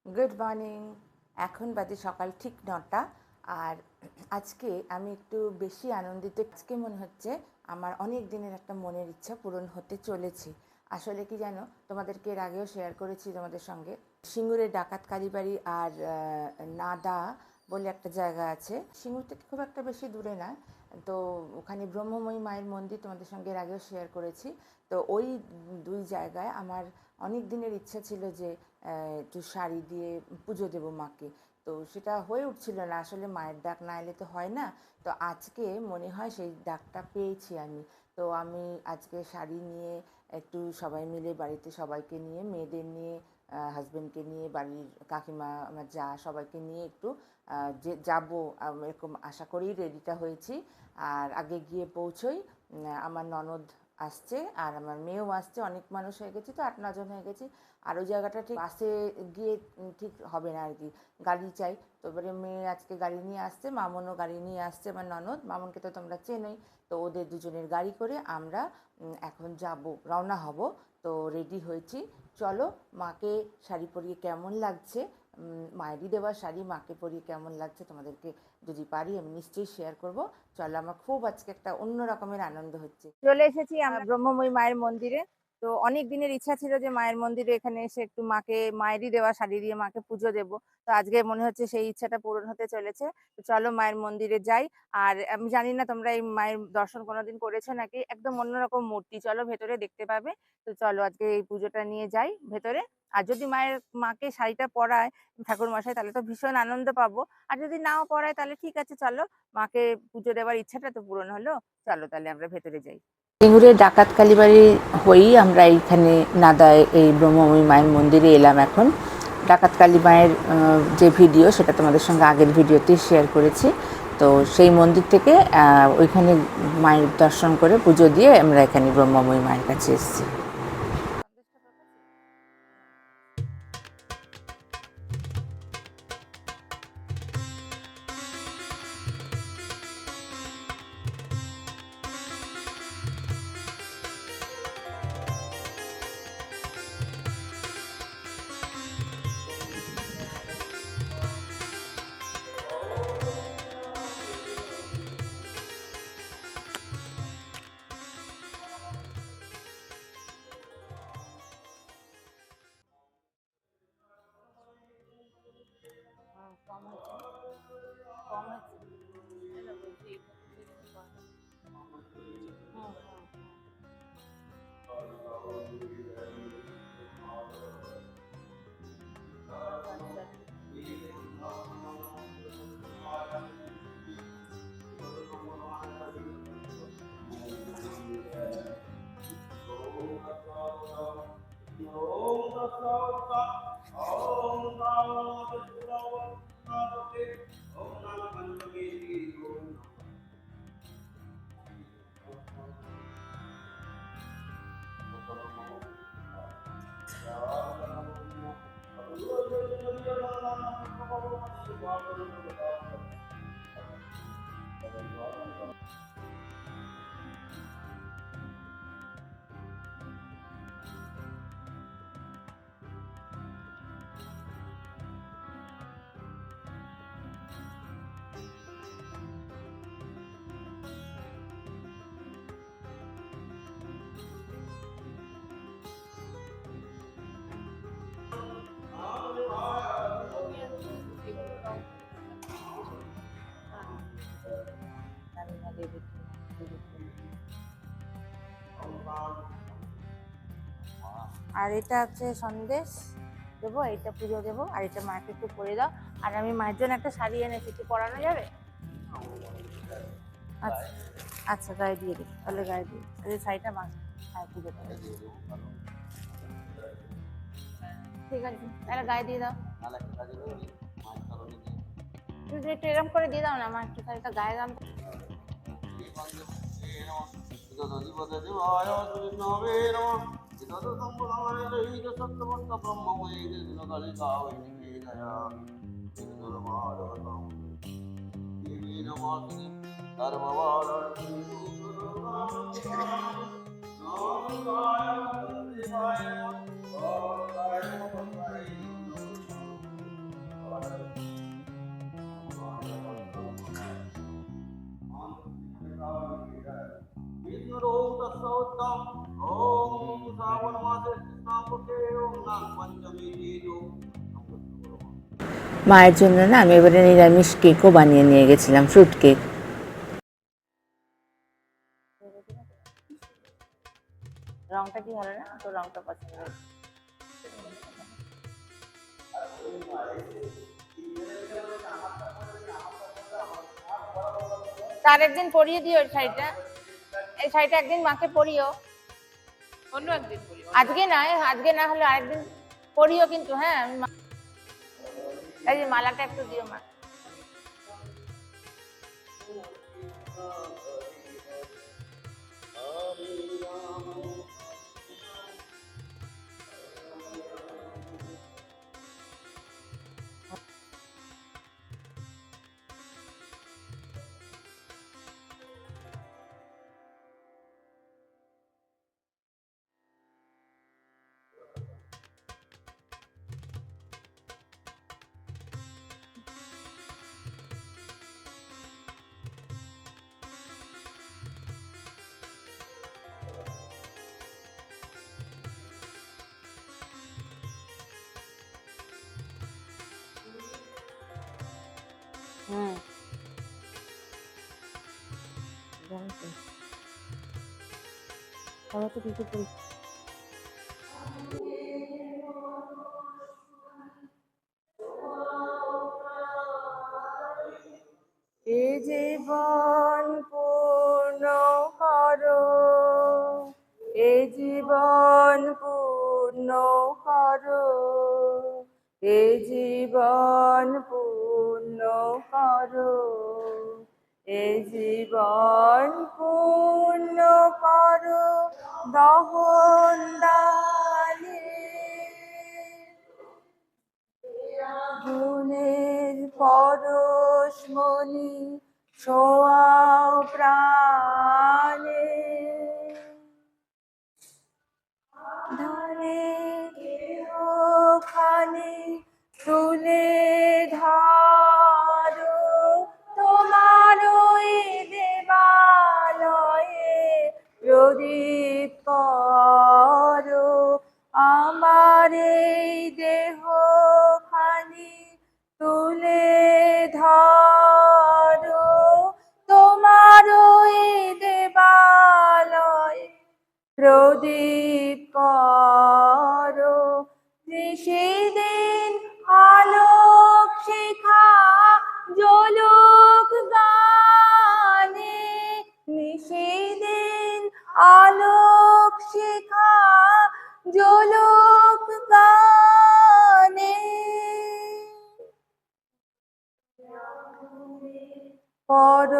Good morning. এখন বাজে সকাল ঠিক 9টা। আর আজকে আমি একটু বেশি আনন্দিত। আজকে মনে হচ্ছে আমার অনেক দিনের একটা মনের ইচ্ছা পূরণ হতে চলেছে। আসলে কি জানো, তোমাদেরকে এর আগেও শেয়ার করেছি তোমাদের সঙ্গে। সিঙ্গুরের ডাকাত কালীবাড়ি আর নাদা বলে একটা জায়গা আছে। সিঙ্গুর থেকে খুব একটা বেশি দূরে না, তো ওখানে ব্রহ্মময়ী মায়ের মন্দির তোমাদের সঙ্গে এর আগেও শেয়ার করেছি। তো ওই দুই জায়গায় আমার অনেক দিনের ইচ্ছা ছিল যে একটু শাড়ি দিয়ে পুজো দেবো মাকে। তো সেটা হয়ে উঠছিল না, আসলে মায়ের ডাক না এলে তো হয় না। তো আজকে মনে হয় সেই ডাকটা পেয়েছি আমি। তো আমি আজকে শাড়ি নিয়ে একটু সবাই মিলে বাড়িতে সবাইকে নিয়ে, মেয়েদের নিয়ে, হাজব্যান্ডকে নিয়ে, বাড়ির কাকিমা, আমার যা, সবাইকে নিয়ে একটু যে যাবো এরকম আশা করেই রেডিটা হয়েছি। আর আগে গিয়ে পৌঁছোই। আমার ননদ আসছে আর আমার মেয়েও আসছে, অনেক মানুষ হয়ে গেছি, তো 8-9 জন হয়ে গেছি। আর ওই জায়গাটা ঠিক বাসে গিয়ে ঠিক হবে না আর কি, গাড়ি চাই। তো এবারে মেয়ে আজকে গাড়ি নিয়ে আসছে, মামনও গাড়ি নিয়ে আসছে, আমার ননদ। মামনকে তো তোমরা চেনোই। তো ওদের দুজনের গাড়ি করে আমরা এখন যাব, রওনা হব। তো রেডি হয়েছি। চলো, মাকে শাড়ি পরিয়ে কেমন লাগছে, মায়েরই দেওয়া শাড়ি মাকে পরিয়ে কেমন লাগছে তোমাদেরকে যদি পারি আমি নিশ্চয়ই শেয়ার করব। চলো, আমার খুব আজকে একটা অন্য রকমের আনন্দ হচ্ছে। চলে এসেছি আমরা ব্রহ্মময়ী মায়ের মন্দিরে। তো অনেক দিনের ইচ্ছা ছিল যে মায়ের মন্দিরে এখানে এসে একটু মাকে, মায়েরই দেওয়া শাড়ি দিয়ে মাকে পুজো দেব। তো আজকে মনে হচ্ছে সেই ইচ্ছাটা পূরণ হতে চলেছে। তো চলো মায়ের মন্দিরে যাই। আর আমি জানি না তোমরা এই মায়ের দর্শন কোনোদিন করেছো নাকি, একদম অন্যরকম মূর্তি। চলো ভেতরে দেখতে পাবে। তো চলো আজকে এই পুজোটা নিয়ে যাই ভেতরে। আর যদি মাকে শাড়িটা পরায় ঠাকুর মশাই, তাহলে তো ভীষণ আনন্দ পাবো। আর যদি নাও পরায় তাহলে ঠিক আছে, চলো মাকে পুজো দেওয়ার ইচ্ছাটা তো পূরণ হলো। চলো তাহলে আমরা ভেতরে যাই। সিঙ্গুরের ডাকাত কালীবাড়ি হয়েই আমরা এইখানে নাদায় এই ব্রহ্মময়ী মায়ের মন্দিরে এলাম এখন। ডাকাত কালী মায়ের যে ভিডিও, সেটা তোমাদের সঙ্গে আগের ভিডিওতেই শেয়ার করেছি। তো সেই মন্দির থেকে ওইখানে মায়ের দর্শন করে পুজো দিয়ে আমরা এখানে ব্রহ্মময়ী মায়ের কাছে এসেছি। কম হয়েছে। আর এটা হচ্ছে সন্দেশ দেবো, এইটা পুজো দেবো, আর এটা মাকে একটু পরে দাও। আর আমি মায়ের জন্য একটা শাড়ি এনেছি, একটু পরানো যাবে? আচ্ছা আচ্ছা, গায়ে দিয়ে দিই তাহলে, গায়ে দিয়ে এই শাড়িটা মা, হ্যাঁ পুজো দেবো। ঠিক আছে, তাহলে গায়ে দিয়ে দাও। তুমি একটু এরকম করে দিয়ে দাও না, আমার একটু শাড়িটা গায়ে দাম। মায়ের জন্য না আমি এবারে নিরামিষ কেকও বানিয়ে নিয়ে গেছিলাম, ফ্রুট কেক। রংটা কি ভালো না? তো রংটা পছন্দ হয়েছে। তার একদিন পরিয়ে দিও এই শাড়িটা, এই শাড়িটা একদিন মাকে পরিও, অন্য একদিন বলি। আজকে না, আজকে না হলে আরেকদিন পরিও কিন্তু। হ্যাঁ, এই যে মালাটা একটু দিও মা। হুম, তো কিছু করি। এ জীবন পূর্ণ করো, এ জীবন পূর্ণ করো, এ জীবন পূর্ণ করো, এ জীবন পূর্ণ করো দহন দানে, গুণের পরশমণি ছোঁয়াও প্রাণে, ধরে দেহখানি তুলে ধরো, তোমার ওই দেবালয়ে প্রদীপ করো, আমার এই দেহখানি তুলে ধরো, তোমার ওই দেবালয়ে প্রদীপ করো, সেদিন আলোক শিখা জ্বলুক গানে, সেদিন আলোক শিখা জ্বলুক গানে, পর